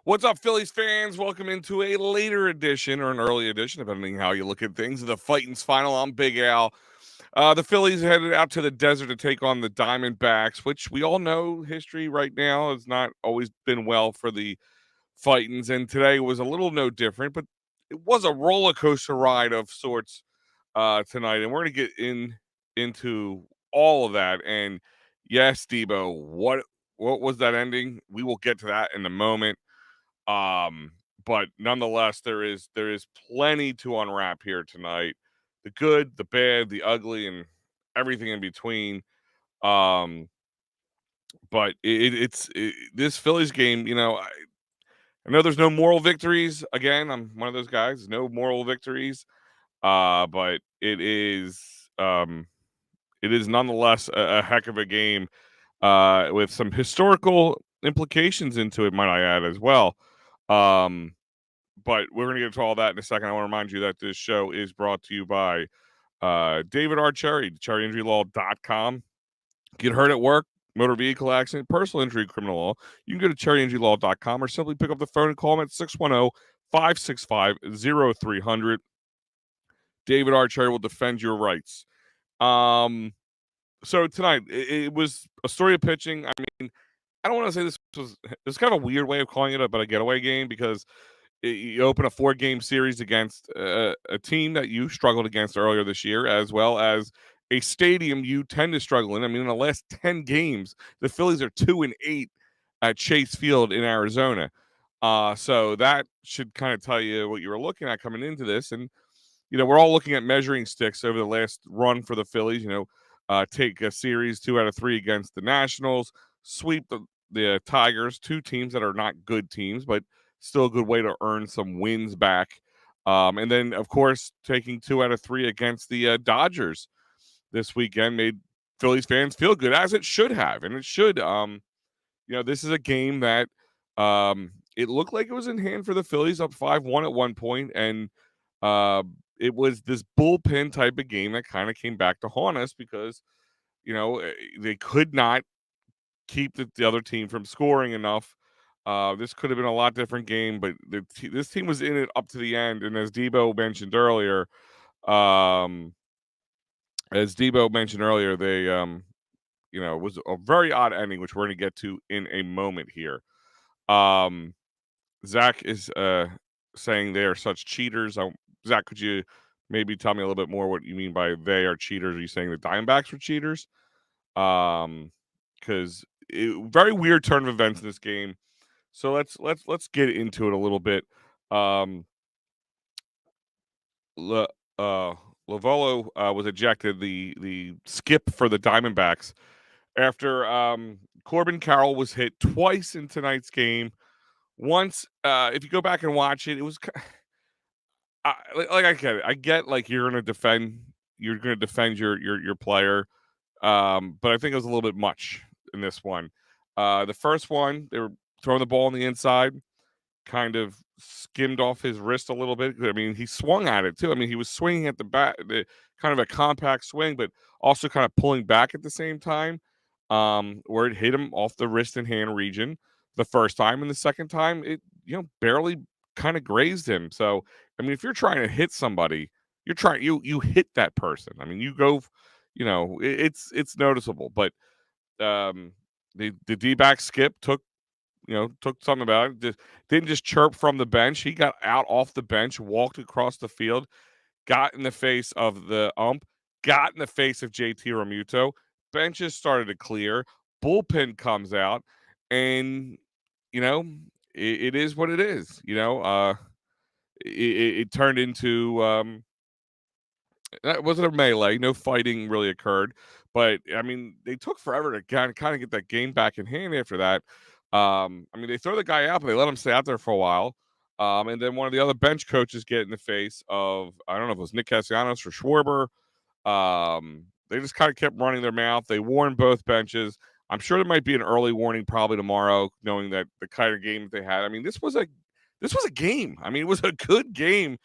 What's up, Phillies fans? Welcome into a later edition or an early edition, depending on how you look at things, of the Phightins Final. I'm Big Al. The Phillies headed out to the desert to take on the Diamondbacks, which we all know history right now has not always been well for the Phightins, and today was a little no different, but it was a roller coaster ride of sorts tonight, and we're going to get into all of that. And yes, Debo, what was that ending? We will get to that in a moment. But nonetheless, there is plenty to unwrap here tonight. The good, the bad, the ugly, and everything in between. Um, but this Phillies game, I know there's no moral victories. Again, I'm one of those guys, no moral victories. But it is nonetheless a heck of a game, with some historical implications into it, might I add, as well. Um, but we're going to get to all that in a second. I want to remind you that this show is brought to you by David R. Cherry, cherryinjurylaw.com. Get hurt at work, motor vehicle accident, personal injury, criminal law. You can go to cherryinjurylaw.com or simply pick up the phone and call them at 610-565-0300. David R. Cherry will defend your rights. So tonight, it was a story of pitching. I mean, I don't want to say this kind of a weird way of calling it a getaway game, because you open a 4-game series against a team that you struggled against earlier this year, as well as a stadium you tend to struggle in. I mean, in the last 10 games, the Phillies are 2-8 at Chase Field in Arizona. So that should kind of tell you what you were looking at coming into this. And, we're all looking at measuring sticks over the last run for the Phillies. Take a series 2 out of 3 against the Nationals, sweep the Tigers, 2 teams that are not good teams, but still a good way to earn some wins back. And then, of course, taking 2 out of 3 against the Dodgers this weekend made Phillies fans feel good, as it should have. And it should. This is a game that it looked like it was in hand for the Phillies, up 5-1 at one point, and it was this bullpen type of game that kind of came back to haunt us, because they could not keep the other team from scoring enough. This could have been a lot different game, but this team was in it up to the end. And as Debo mentioned earlier, they it was a very odd ending, which we're going to get to in a moment here. Zach is saying they are such cheaters. Zach, could you maybe tell me a little bit more what you mean by they are cheaters? Are you saying the Diamondbacks were cheaters? Because very weird turn of events in this game. So let's get into it a little bit. Lovolo was ejected, the skip for the Diamondbacks, after Corbin Carroll was hit twice in tonight's game. Once, if you go back and watch it, it was I get it. I get, like, you're gonna defend your player, but I think it was a little bit much in this one. The first one, they were throwing the ball on the inside, kind of skimmed off his wrist a little bit. I mean, he swung at it too. I mean, he was swinging at the bat, kind of a compact swing, but also kind of pulling back at the same time, where it hit him off the wrist and hand region the first time, and the second time it barely kind of grazed him. So I mean, if you're trying to hit somebody, you hit that person. I mean, you go, it's noticeable. But the Dbacks skip took something about it. Didn't just chirp from the bench. He got out off the bench, walked across the field, got in the face of the ump, got in the face of JT Realmuto. Benches started to clear. Bullpen comes out, and it is what it is. It turned into that wasn't a melee. No fighting really occurred, but I mean, they took forever to kind of get that game back in hand after that. I mean, they throw the guy out, but they let him stay out there for a while. And then one of the other bench coaches get in the face of, I don't know if it was Nick Castellanos or Schwarber. They just kind of kept running their mouth. They warned both benches. I'm sure there might be an early warning probably tomorrow, knowing that the kind of game that they had. I mean, this was a game. I mean, it was a good game.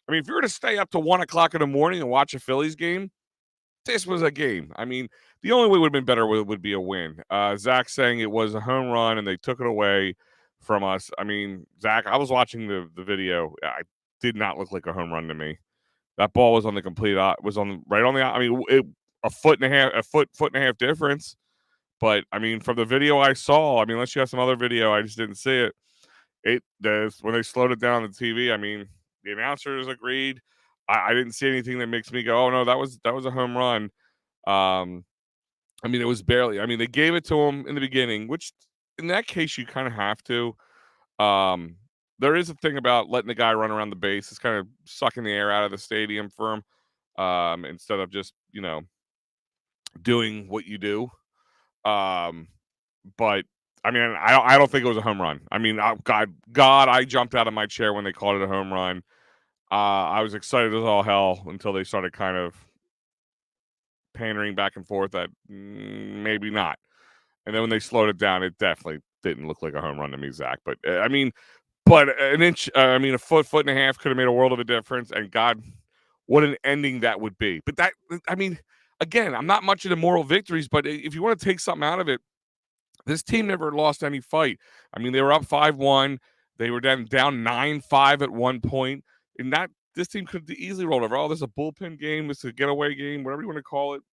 I mean, if you were to stay up to 1 o'clock in the morning and watch a Phillies game, this was a game. I mean, the only way would have been better would be a win. Zach saying it was a home run and they took it away from us. I mean, Zach, I was watching the video. I did not look like a home run to me. That ball was on the complete was on right on the. I mean, a foot and a half, foot and a half difference. But I mean, from the video I saw, I mean, unless you have some other video, I just didn't see it. When they slowed it down on the TV. I mean, the announcers agreed. I didn't see anything that makes me go, "Oh no, that was a home run." Um, I mean, it was barely. I mean, they gave it to him in the beginning, which in that case you kind of have to. Um, there is a thing about letting the guy run around the base. It's kind of sucking the air out of the stadium for him, instead of just doing what you do. Um, but I mean, I don't think it was a home run. I mean, God, I jumped out of my chair when they called it a home run. I was excited as all hell until they started kind of pandering back and forth that maybe not. And then when they slowed it down, it definitely didn't look like a home run to me, Zach. But I mean, but an inch, a foot and a half could have made a world of a difference. And God, what an ending that would be. But I mean, again, I'm not much into moral victories, but if you want to take something out of it, this team never lost any fight. I mean, they were up 5-1. They were down 9-5 at one point. And this team could have easily rolled over. Oh, this is a bullpen game. This is a getaway game, whatever you want to call it.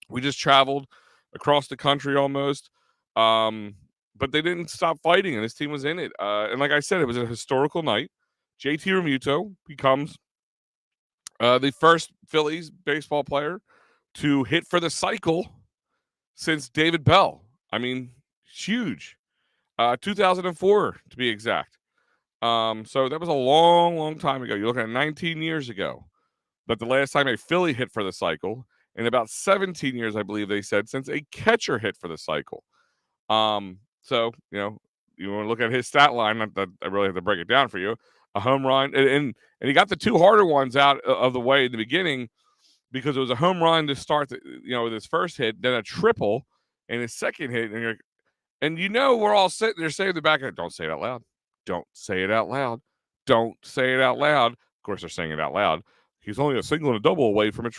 We just traveled across the country almost. But they didn't stop fighting, and this team was in it. And like I said, it was a historical night. JT Realmuto becomes the first Phillies baseball player to hit for the cycle since David Bell. I mean, it's huge. 2004 to be exact. So that was a long, long time ago. You're looking at 19 years ago. But the last time a Philly hit for the cycle, in about 17 years, I believe they said, since a catcher hit for the cycle. So, you want to look at his stat line, not that I really have to break it down for you. A home run, and he got the two harder ones out of the way in the beginning because it was a home run to start, with his first hit, then a triple, and his second hit, and we're all sitting there saying in the back of it, don't say it out loud. Don't say it out loud. Don't say it out loud. Of course, they're saying it out loud. He's only a single and a double away from a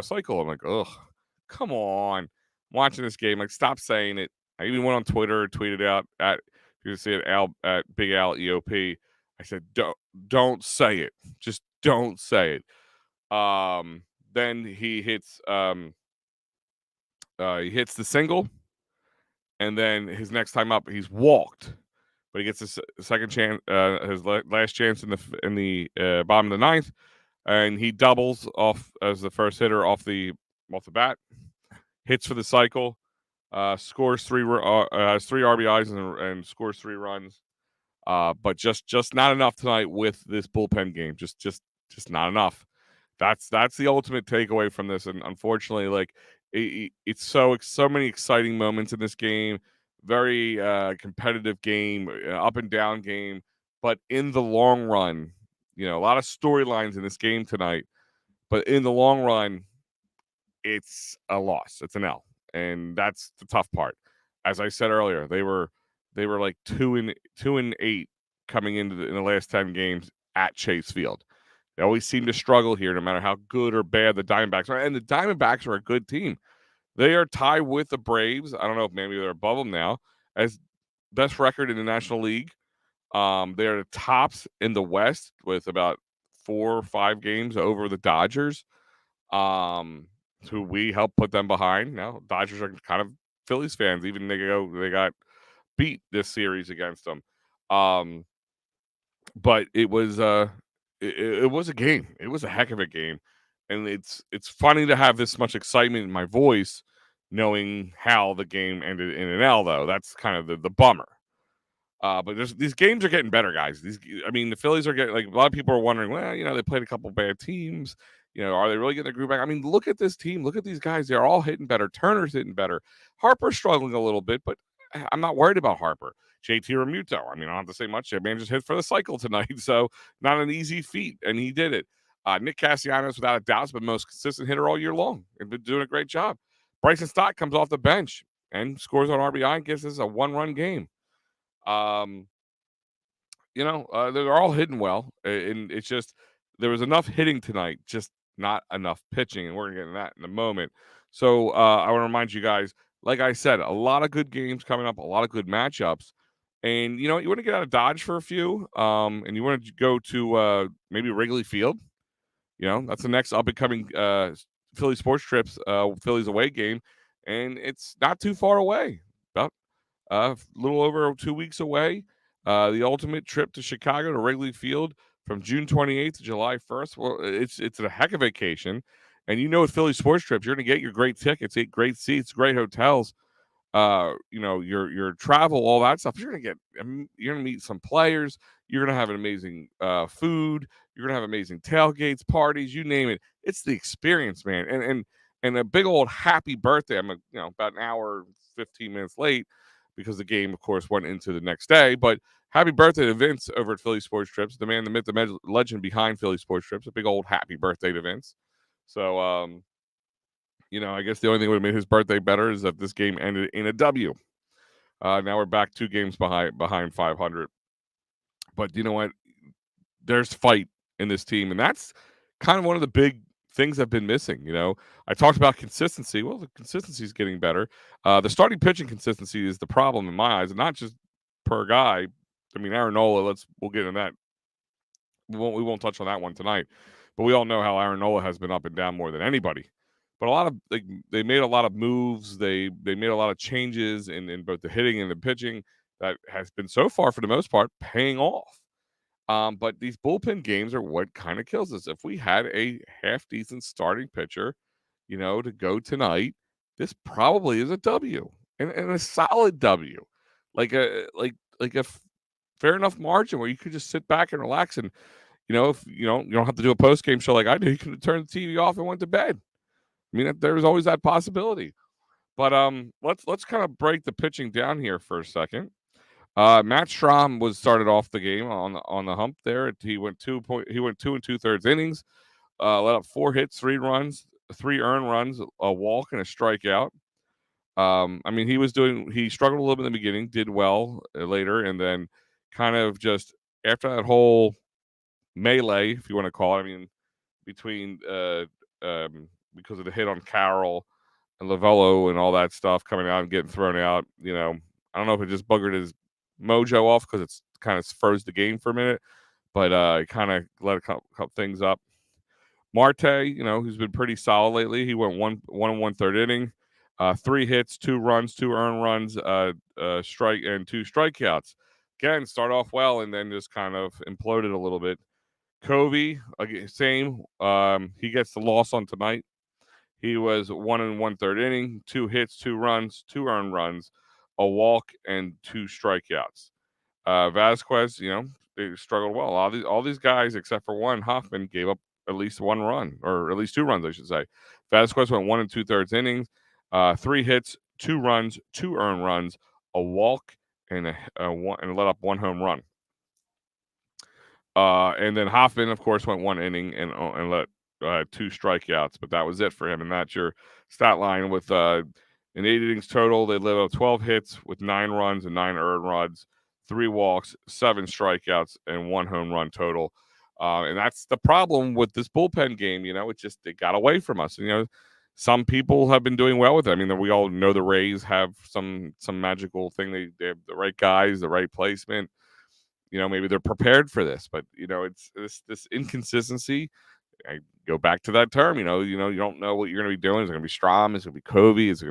cycle. I'm like, ugh, come on. I'm watching this game, like, stop saying it. I even went on Twitter, tweeted out you can see it at Big Al EOP. I said, don't say it. Just don't say it. Then he hits the single, and then his next time up, he's walked, but he gets his second chance, his last chance in the bottom of the ninth, and he doubles off as the first hitter off the bat, hits for the cycle, scores three RBIs and scores 3 runs, but just not enough tonight with this bullpen game. Just not enough. That's the ultimate takeaway from this, and unfortunately, like it's so many exciting moments in this game. Very competitive game, up and down game, but in the long run, a lot of storylines in this game tonight. But in the long run, it's a loss. It's an L, and that's the tough part. As I said earlier, they were like 2-8 coming in the last 10 games at Chase Field. They always seem to struggle here, no matter how good or bad the Diamondbacks are. And the Diamondbacks are a good team. They are tied with the Braves. I don't know if maybe they're above them now as best record in the National League. They are the tops in the West with about 4 or 5 games over the Dodgers, who we helped put them behind. Now, Dodgers are kind of Phillies fans, even they got beat this series against them. But it was it was a game. It was a heck of a game, and it's funny to have this much excitement in my voice, knowing how the game ended in an L. Though that's kind of the bummer. But these games are getting better, guys. The Phillies are getting, like, a lot of people are wondering, well, they played a couple bad teams. Are they really getting their groove back? I mean, look at this team. Look at these guys. They're all hitting better. Turner's hitting better. Harper's struggling a little bit, but I'm not worried about Harper. JT Realmuto, I don't have to say much. That man just hit for the cycle tonight, so not an easy feat, and he did it. Nick Castellanos, without a doubt, has been the most consistent hitter all year long and been doing a great job. Bryson Stott comes off the bench and scores on RBI and gives us a 1-run game. They're all hitting well, and it's just there was enough hitting tonight, just not enough pitching, and we're gonna get into that in a moment. So I want to remind you guys, like I said, a lot of good games coming up, a lot of good matchups, And you know what? You want to get out of Dodge for a few, and you want to go to maybe Wrigley Field. You know, that's the next up and coming Philly sports trips, Phillies away game, and it's not too far away. About a little over 2 weeks away. The ultimate trip to Chicago to Wrigley Field from June 28th to July 1st. Well, it's a heck of a vacation, and you know, with Philly sports trips, you're going to get your great tickets, great seats, great hotels, you know, your travel, all that stuff. You're gonna meet some players. You're gonna have an amazing food. You're gonna have amazing tailgates, parties, you name it. It's the experience, man. And a big old happy birthday. About an hour, 15 minutes late because the game, of course, went into the next day. But happy birthday to Vince over at Philly Sports Trips, the man, the myth, the legend behind Philly Sports Trips. A big old happy birthday to Vince. So I guess the only thing that would have made his birthday better is that this game ended in a W. Now we're back 2 games behind 500. But you know what? There's fight in this team, and that's kind of one of the big things I've been missing. You know, I talked about consistency. Well, the consistency is getting better. The starting pitching consistency is the problem in my eyes, and not just per guy. I mean, Aaron Nola. We'll get into that. We won't touch on that one tonight, but we all know how Aaron Nola has been up and down more than anybody. But they made a lot of moves. They made a lot of changes in both the hitting and the pitching that has been so far, for the most part, paying off. But these bullpen games are what kind of kills us. If we had a half decent starting pitcher, to go tonight, this probably is a W and a solid W, like a fair enough margin where you could just sit back and relax. And if you don't have to do a post game show like I do, you can turn the TV off and went to bed. I mean, there was always that possibility. But let's kind of break the pitching down here for a second. Matt Strahm was started off the game on the hump there. He went 2 2.3 innings, let up 4 hits, 3 runs, 3 earned runs, a walk, and a strikeout. I mean, he struggled a little bit in the beginning, did well later, and then kind of just after that whole melee, if you want to call it. I mean, between because of the hit on Carroll and Lavello and all that stuff coming out and getting thrown out. I don't know if it just buggered his mojo off because it's kind of froze the game for a minute, but it kind of let a couple things up. Marte, who's been pretty solid lately. He went 1 1/3 inning, 3 hits, 2 runs, 2 earned runs, strike and 2 strikeouts. Again, start off well and then just kind of imploded a little bit. Covey, again, same. He gets the loss on tonight. He was 1 1/3 inning, 2 hits, 2 runs, 2 earned runs, a walk, and 2 strikeouts. Vasquez, they struggled well. All these guys, except for one, Hoffman, gave up at least 1 run, or at least 2 runs, I should say. Vasquez went 1 2/3 innings, 3 hits, 2 runs, 2 earned runs, a walk, and let up 1 home run. And then Hoffman, of course, went 1 inning and let 2 strikeouts, but that was it for him. And that's your stat line with in 8 innings total. They let up 12 hits with 9 runs and 9 earned runs, 3 walks, 7 strikeouts, and 1 home run total. And that's the problem with this bullpen game. It got away from us. And, some people have been doing well with it. I mean, we all know the Rays have some magical thing. They have the right guys, the right placement. Maybe they're prepared for this, but it's this inconsistency. I go back to that term. You don't know what you're going to be doing. Is it going to be Strahm? Is it going to be Covey? Is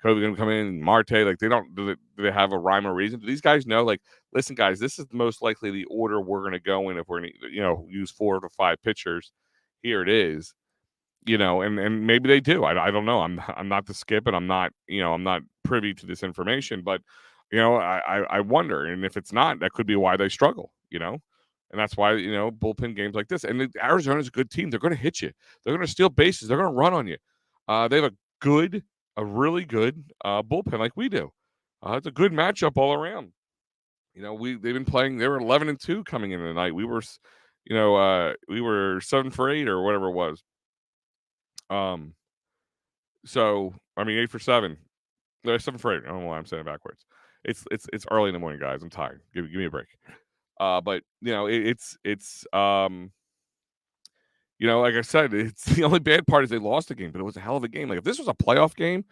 Covey going to come in? Marte? Like they don't. Do they have a rhyme or reason? Do these guys know? Like, listen, guys, this is most likely the order we're going to go in if we're going to use 4 to 5 pitchers. Here it is. And maybe they do. I don't know. I'm not the skip, and I'm not privy to this information, but. I wonder, and if it's not, that could be why they struggle, and that's why, bullpen games like this. And Arizona's a good team. They're going to hit you. They're going to steal bases. They're going to run on you. They have a really good bullpen like we do. It's a good matchup all around. They've been playing. They were 11-2 coming into the night. We were, we were 7 for 8 or whatever it was. So I mean 8 for 7. No, 7 for 8. I don't know why I'm saying it backwards. It's early in the morning, guys. I'm tired. Give me a break. But like I said, it's the only bad part is they lost the game, but it was a hell of a game. Like if this was a playoff game,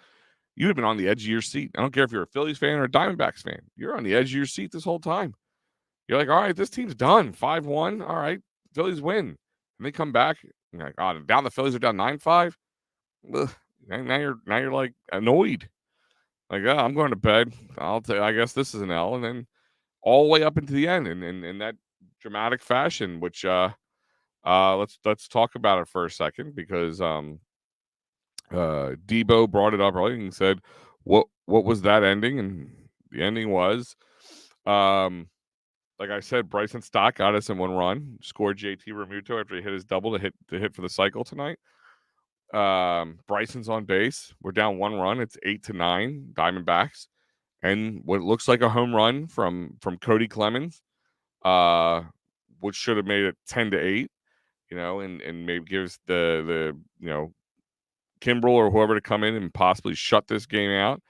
you'd have been on the edge of your seat. I don't care if you're a Phillies fan or a Diamondbacks fan. You're on the edge of your seat this whole time. You're like, all right, this team's done. 5-1. All right, Phillies win. And they come back. You're like, oh, down the Phillies are down 9-5. Now you're like annoyed. Like, oh, I'm going to bed. I guess this is an L. And then all the way up into the end in that dramatic fashion, which let's talk about it for a second, because Debo brought it up earlier and said, what was that ending? And the ending was, like I said, Bryson Stott got us in one run, scored JT Realmuto after he hit his double to hit for the cycle tonight. Bryson's on base. We're down one run. It's 8-9 Diamondbacks, and what looks like a home run from Cody Clemens, which should have made it 10-8. And maybe gives the Kimbrel or whoever to come in and possibly shut this game out.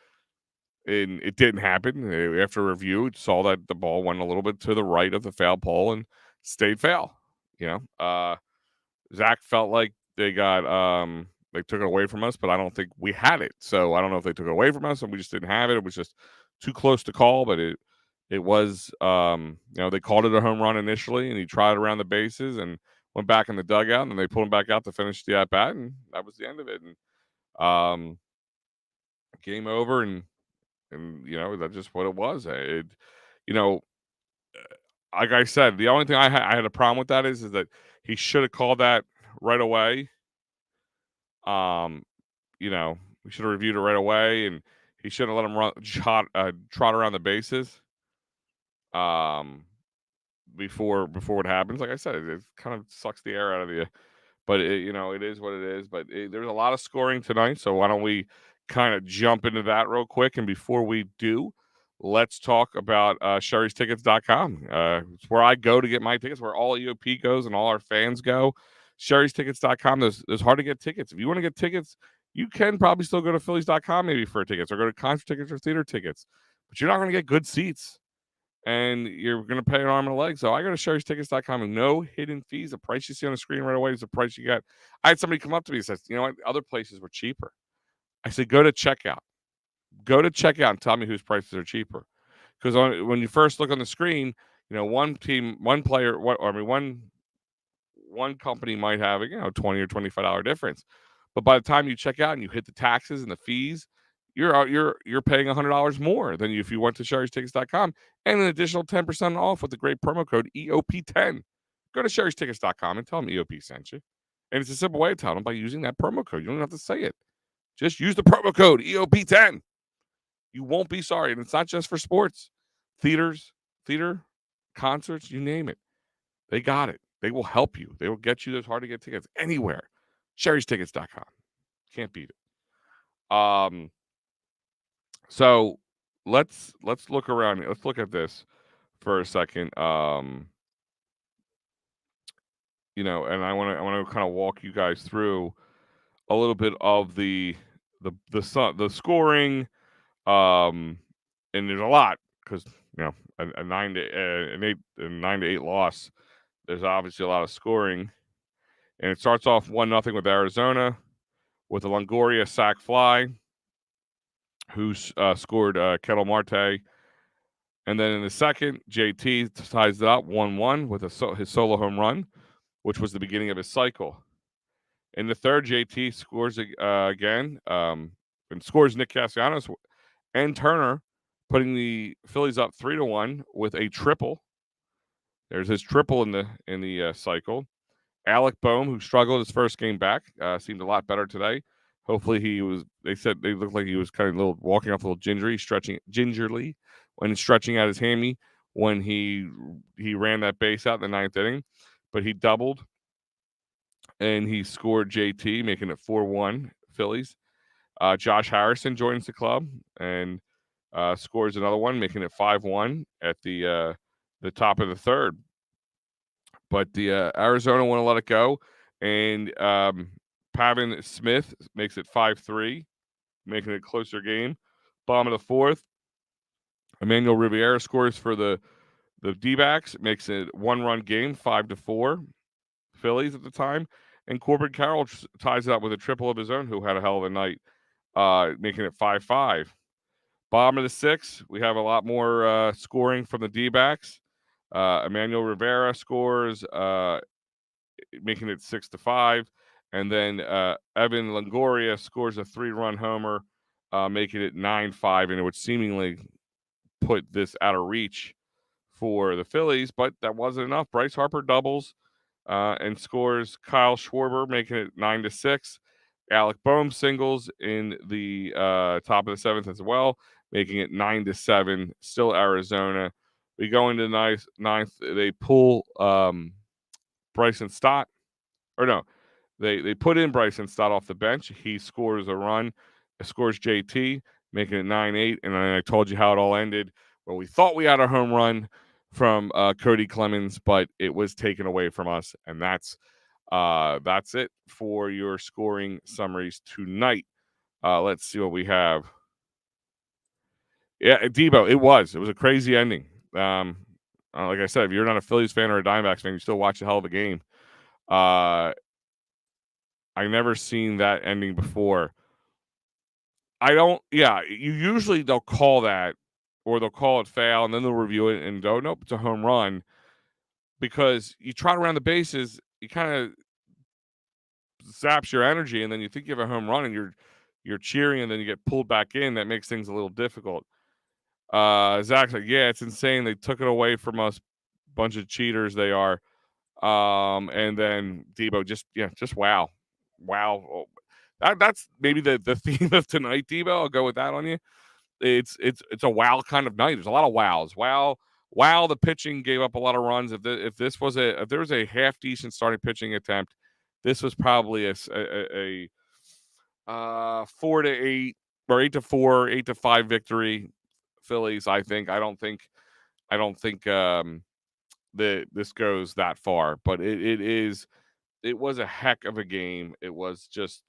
And it didn't happen. After review, it saw that the ball went a little bit to the right of the foul pole and stayed foul. Zach felt like they took it away from us, but I don't think we had it. So I don't know if they took it away from us and we just didn't have it. It was just too close to call, but it was they called it a home run initially, and he tried around the bases and went back in the dugout, and then they pulled him back out to finish the at bat, and that was the end of it. And game over, and that's just what it was. Like I said, the only thing I had a problem with that is that he should have called that right away. We should have reviewed it right away, and he shouldn't have let him trot around the bases. Before what happens. Like I said, it kind of sucks the air out of you, but it is what it is. But there's a lot of scoring tonight, so why don't we kind of jump into that real quick? And before we do, let's talk about Sherry'sTickets.com. It's where I go to get my tickets, where all EOP goes and all our fans go. Sherry'sTickets.com. There's hard to get tickets. If you want to get tickets, you can probably still go to Phillies.com maybe for tickets, or go to concert tickets or theater tickets, but you're not going to get good seats, and you're going to pay an arm and a leg. So I go to Sherry'sTickets.com, and no hidden fees. The price you see on the screen right away is the price you get. I had somebody come up to me and says, you know what, other places were cheaper. I said, go to checkout. Go to checkout and tell me whose prices are cheaper. Because when you first look on the screen, one team, one player, one company might have $20 or $25 difference. But by the time you check out and you hit the taxes and the fees, you're paying $100 more than if you went to Sherry'sTickets.com, and an additional 10% off with the great promo code EOP10. Go to Sherry'sTickets.com and tell them EOP sent you. And it's a simple way to tell them by using that promo code. You don't have to say it. Just use the promo code EOP10. You won't be sorry. And it's not just for sports. Theater, concerts, you name it. They got it. They will help you. They will get you those hard to get tickets anywhere. Sherry'sTickets.com. Can't beat it. So let's look around. Let's look at this for a second. And I want to kind of walk you guys through a little bit of the scoring. And there's a lot, because a 9-8 loss. There's obviously a lot of scoring, and it starts off 1-0 with Arizona, with a Longoria sac fly, who scored Ketel Marte. And then in the second, JT ties it up 1-1 with his solo home run, which was the beginning of his cycle. In the third, JT scores again, and scores Nick Castellanos and Turner, putting the Phillies up 3-1 with a triple. There's his triple in the cycle. Alec Boehm, who struggled his first game back, seemed a lot better today. Hopefully they said they looked like he was kind of walking off a little gingerly when stretching out his hammy when he ran that base out in the ninth inning. But he doubled, and he scored JT, making it 4-1 Phillies. Josh Harrison joins the club and scores another one, making it 5-1 at the top of the third. But the Arizona want to let it go, and Pavin Smith makes it 5-3, making it a closer game. Bottom of the fourth, Emmanuel Riviera scores for the D-backs, makes it one-run game, 5-4 Phillies at the time. And Corbin Carroll ties it up with a triple of his own, who had a hell of a night. making it 5-5. Bottom of the 6th, we have a lot more scoring from the Dbacks. Emmanuel Rivera scores, making it 6-5, and then Evan Longoria scores a 3-run homer, making it 9-5, and it would seemingly put this out of reach for the Phillies, but that wasn't enough. Bryce Harper doubles and scores Kyle Schwarber, making it 9-6. Alec Boehm singles in the top of the 7th as well, making it 9-7. Still Arizona. We go into the ninth. They pull Bryson Stott, or no, they put in Bryson Stott off the bench. He scores a run, scores JT, making it 9-8. And then I told you how it all ended. Well, we thought we had a home run from Cody Clemens, but it was taken away from us, and that's it for your scoring summaries tonight. Let's see what we have. Yeah, Debo, it was a crazy ending. Like I said, if you're not a Phillies fan or a Diamondbacks fan, you still watch a hell of a game. I never seen that ending before. Usually they'll call that, or they'll call it foul, and then they'll review it and go, nope, it's a home run. Because you trot around the bases, you kind of zaps your energy, and then you think you have a home run, and you're cheering, and then you get pulled back in. That makes things a little difficult. Zach's like, yeah, it's insane. They took it away from us. Bunch of cheaters they are. And then Debo just wow. Oh, that's maybe the theme of tonight, Debo. I'll go with that on you. It's a wow kind of night. There's a lot of wows. Wow, the pitching gave up a lot of runs. If there was a half decent starting pitching attempt, this was probably a 4-8 or 8-4, 8-5 victory. Phillies, I think. I don't think this goes that far, but it was a heck of a game. It was just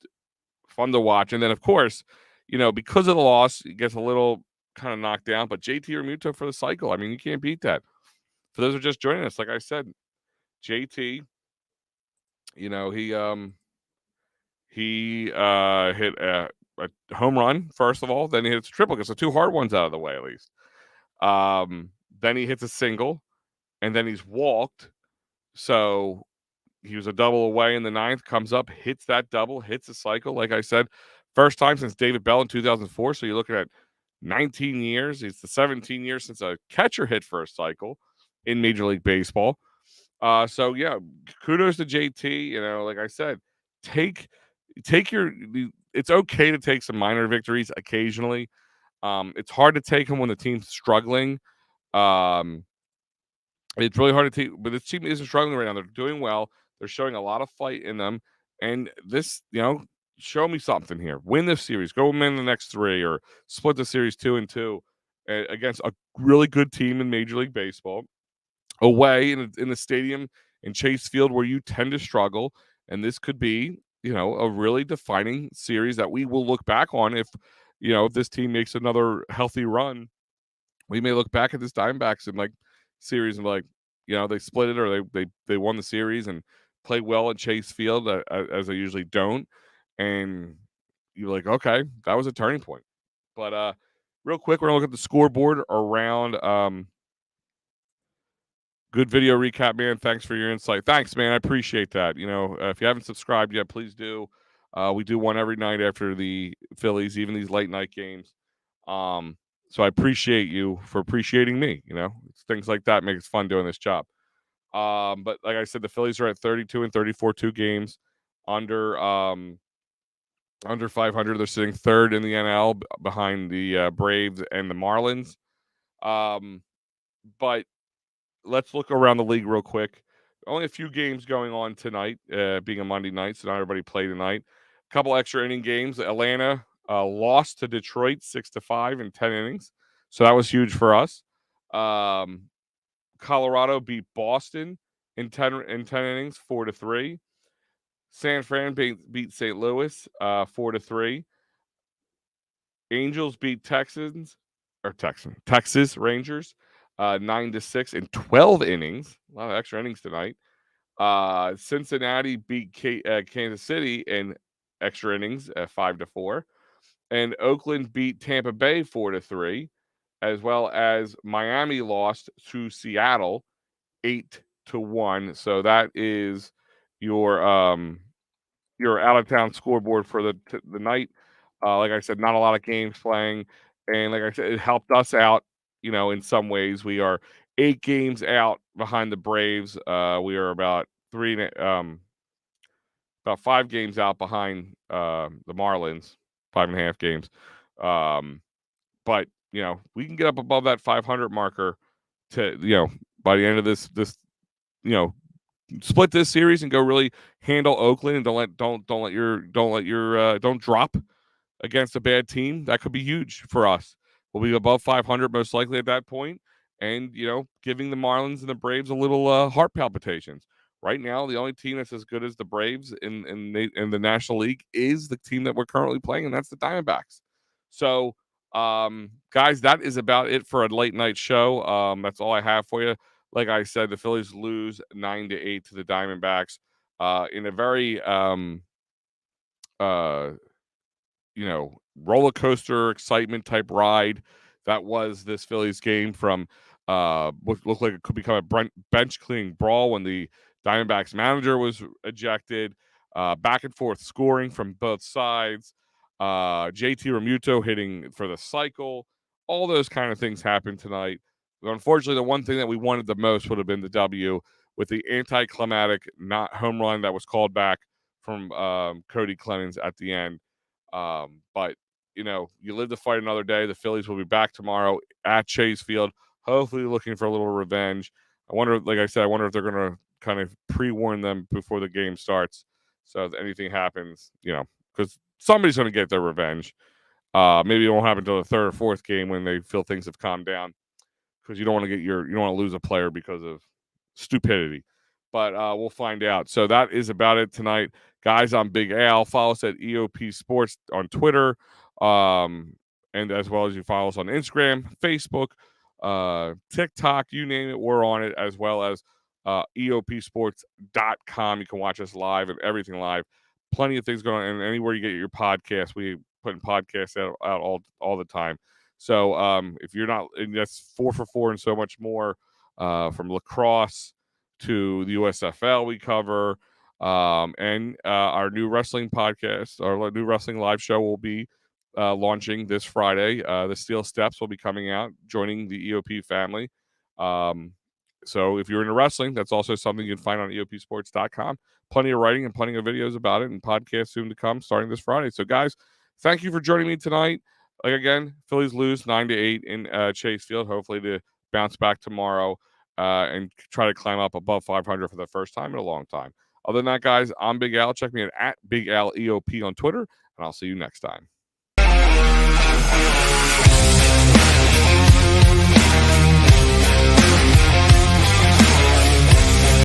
fun to watch. And then, of course, because of the loss, it gets a little kind of knocked down. But JT Realmuto for the cycle. I mean, you can't beat that. For those who are just joining us, like I said, JT, he hit a home run first of all. Then he hits a triple. Gets the 2 hard ones out of the way at least. Then he hits a single, and then he's walked. So he was a double away in the 9th, comes up, hits that double, hits a cycle. Like I said, first time since David Bell in 2004. So you're looking at 19 years. It's the 17 years since a catcher hit for a cycle in Major League Baseball. So yeah, kudos to JT. Like I said, take your. It's okay to take some minor victories occasionally. It's hard to take them when the team's struggling. It's really hard to take, but this team isn't struggling right now. They're doing well. They're showing a lot of fight in them. And this, show me something here. Win this series. Go win the next 3, or split the series 2-2 against a really good team in Major League Baseball. Away in the stadium in Chase Field where you tend to struggle. And this could be, a really defining series that we will look back on if this team makes another healthy run. We may look back at this Diamondbacks in series and they split it, or they won the series and played well at Chase Field as they usually don't, and you're like, okay, that was a turning point. But real quick, we're gonna look at the scoreboard around. Good video recap, man. Thanks for your insight. Thanks, man. I appreciate that. If you haven't subscribed yet, please do. We do one every night after the Phillies, even these late night games. So I appreciate you for appreciating me. It's things like that make it fun doing this job. But like I said, the Phillies are at 32 and 34, 2 games under 500. They're sitting 3rd in the NL behind the Braves and the Marlins. But let's look around the league real quick. Only a few games going on tonight, being a Monday night, so not everybody played tonight. A couple extra inning games. Atlanta lost to Detroit 6-5 in 10 innings. So that was huge for us. Colorado beat Boston in 10 innings, 4-3. San Fran beat St. Louis 4-3. Angels beat Texas Rangers 9-6 in 12 innings. A lot of extra innings tonight. Cincinnati beat Kansas City in extra innings 5-4. and Oakland beat Tampa Bay 4-3, as well as Miami lost to Seattle 8-1. So that is your out of town scoreboard for the night. Like I said, not a lot of games playing, and like I said, it helped us out. In some ways, we are 8 games out behind the Braves. We are about about 5 games out behind the Marlins, 5.5 games. But we can get up above that 500 marker to by the end of this you know split this series and go really handle Oakland, and don't drop against a bad team. That could be huge for us. We'll be above 500 most likely at that point, and giving the Marlins and the Braves a little heart palpitations. Right now, the only team that's as good as the Braves in the National League is the team that we're currently playing, and that's the Diamondbacks. So, guys, that is about it for a late night show. That's all I have for you. Like I said, the Phillies lose 9-8 to the Diamondbacks in a very uh, roller coaster excitement type ride that was this Phillies game, from what looked like it could become a bench cleaning brawl when the Diamondbacks manager was ejected, back and forth scoring from both sides, JT Realmuto hitting for the cycle. All those kind of things happened tonight. Unfortunately, the one thing that we wanted the most would have been the W, with the anticlimactic not home run that was called back from Cody Clemens at the end. But you live to fight another day. The Phillies will be back tomorrow at Chase Field, hopefully looking for a little revenge. Like I said, I wonder if they're going to kind of pre-warn them before the game starts, so if anything happens, because somebody's going to get their revenge. Maybe it won't happen until the third or fourth game when they feel things have calmed down, because you don't want to lose a player because of stupidity. But we'll find out. So that is about it tonight, guys. I'm Big Al. Follow us at EOP Sports on Twitter, and as well as you follow us on Instagram, Facebook, TikTok, you name it, we're on it, as well as EOPsports.com. You can watch us live and everything live. Plenty of things going on, and anywhere you get your podcast, we putting podcasts out all the time. So if you're not, and that's 4 for 4 and so much more, from lacrosse to the USFL we cover, and our new wrestling podcast, our new wrestling live show will be launching this Friday. The Steel Steps will be coming out, joining the EOP family. So if you're into wrestling, that's also something you can find on EOPsports.com. Plenty of writing and plenty of videos about it, and podcasts soon to come starting this Friday. So guys, thank you for joining me tonight. Like again, Phillies lose 9-8 in Chase Field. Hopefully to bounce back tomorrow and try to climb up above 500 for the first time in a long time. Other than that, guys, I'm Big Al. Check me at Big Al EOP on Twitter, and I'll see you next time.